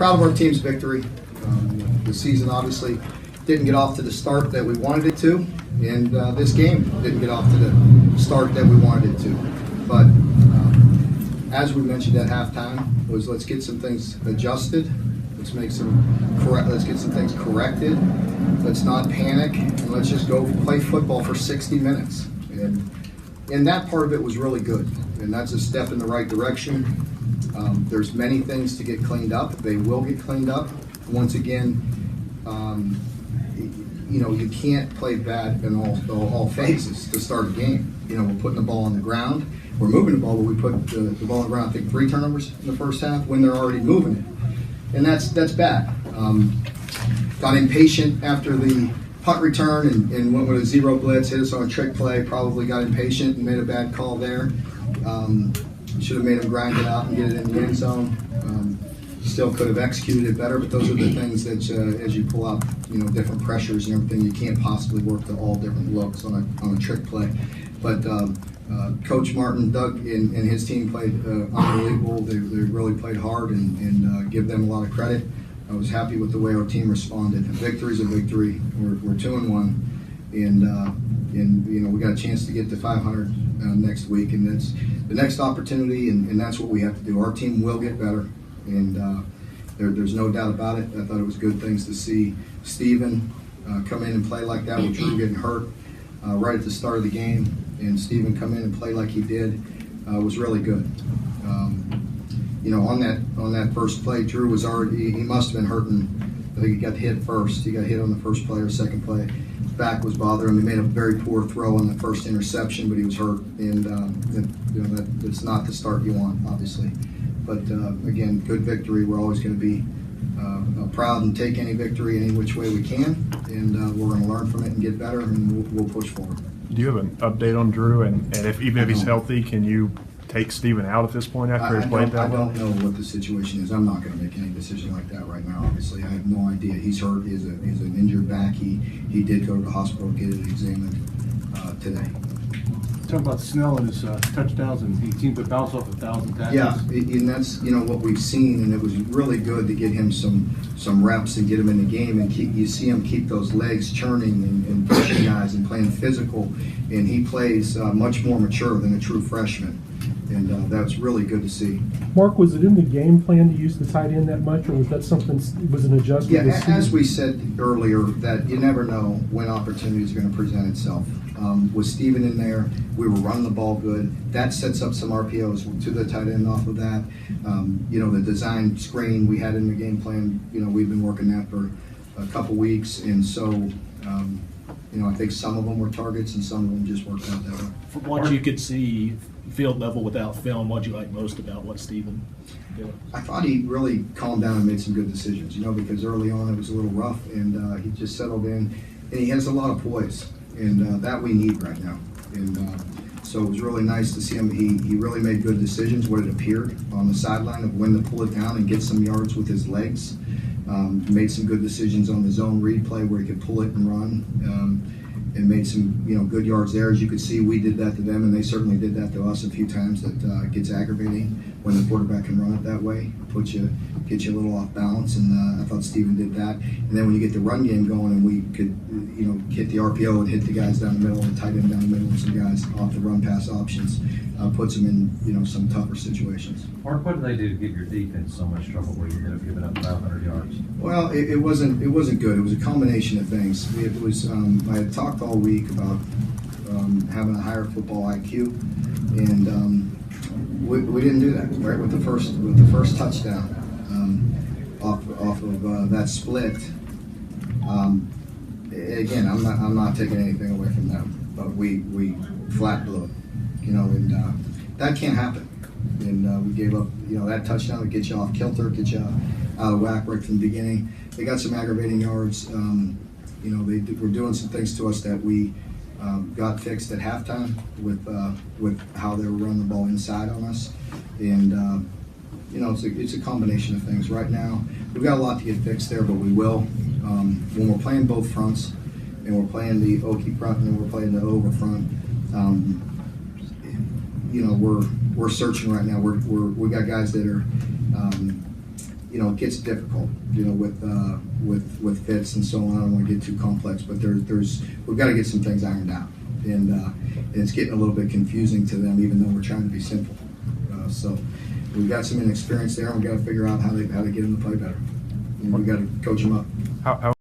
proud of our team's victory. The season obviously didn't get off to the start that we wanted it to, and this game didn't get off to the start that we wanted it to. But as we mentioned at halftime, was let's get some things adjusted. Let's get some things corrected. Let's not panic, and let's just go play football for 60 minutes. And that part of it was really good, and that's a step in the right direction. There's many things to get cleaned up. They will get cleaned up. Once again, you can't play bad in all phases to start a game. We're putting the ball on the ground. We're moving the ball, but we put the ball on the ground, I think 3 turnovers in the first half when they're already moving it. And that's bad. Got impatient after the punt return and went with a 0 blitz, hit us on a trick play, probably got impatient and made a bad call there. Should have made him grind it out and get it in the end zone. Still could have executed it better, but those are the things that as you pull out, different pressures and everything, you can't possibly work to all different looks on a trick play. But Coach Martin, Doug, and his team played unbelievable. They really played hard and give them a lot of credit. I was happy with the way our team responded. A victory's a victory. We're 2-1, and we got a chance to get to 500 next week, and that's the next opportunity, and that's what we have to do. Our team will get better, and there's no doubt about it. I thought it was good things to see Steven come in and play like that with Drew getting hurt right at the start of the game, and Steven come in and play like he did was really good. On that first play, Drew was already, he must have been hurting. I think he got hit first. He got hit on the first play or second play. His back was bothering him. He made a very poor throw on the first interception, but he was hurt. And that's not the start you want, obviously. But again, good victory. We're always going to be proud and take any victory any which way we can. And we're going to learn from it and get better, and we'll push forward. Do you have an update on Drew? And if he's healthy, can you take Steven out at this point after he's played that well? I don't know what the situation is. I'm not going to make any decision like that right now. Obviously, I have no idea. He's hurt. He's an injured back. He did go to the hospital, get it examined today. Talk about Snell and his touchdowns, and he seemed to bounce off 1,000 tackles. Yeah, and that's what we've seen, and it was really good to get him some reps and get him in the game, and you see him keep those legs churning and pushing guys and playing physical, and he plays much more mature than a true freshman. And that's really good to see. Mark, was it in the game plan to use the tight end that much, or was that something, was an adjustment? Yeah, as we said earlier, that you never know when opportunity is going to present itself. With Steven in there, we were running the ball good. That sets up some RPOs to the tight end off of that. The design screen we had in the game plan, we've been working that for a couple weeks. And so, I think some of them were targets and some of them just worked out that way. From what you could see, field level without film, what you like most about what Steven did? I thought he really calmed down and made some good decisions, because early on it was a little rough, and he just settled in, and he has a lot of poise, and that we need right now. And so it was really nice to see him. He really made good decisions, what it appeared on the sideline of when to pull it down and get some yards with his legs. Made some good decisions on the zone read play where he could pull it and run. And made some good yards there. As you could see, we did that to them, and they certainly did that to us a few times. That gets aggravating when the quarterback can run it that way, get you a little off balance. And I thought Steven did that. And then when you get the run game going, and we could hit the RPO and hit the guys down the middle and tight end down the middle, and some guys off the run pass options, puts them in some tougher situations. Mark, what did they do to give your defense so much trouble where you ended up giving up 500 yards? Well, it wasn't good. It was a combination of things. It was I had talked all week about having a higher football IQ, and we didn't do that right with the first touchdown off of that split. Again, I'm not taking anything away from them, but we flat blew it, and that can't happen. And we gave up, that touchdown to get you off kilter, get you out of whack right from the beginning. They got some aggravating yards. They were doing some things to us that we got fixed at halftime with how they were running the ball inside on us. And it's a combination of things. Right now, we've got a lot to get fixed there, but we will. When we're playing both fronts, and we're playing the Okie front and we're playing the over front, we're searching right now. We got guys that are it gets difficult, with fits and so on. I don't want to get too complex, but we've got to get some things ironed out, and it's getting a little bit confusing to them, even though we're trying to be simple. So we've got some inexperience there, and we've got to figure out how to get them to play better. And we've got to coach them up. How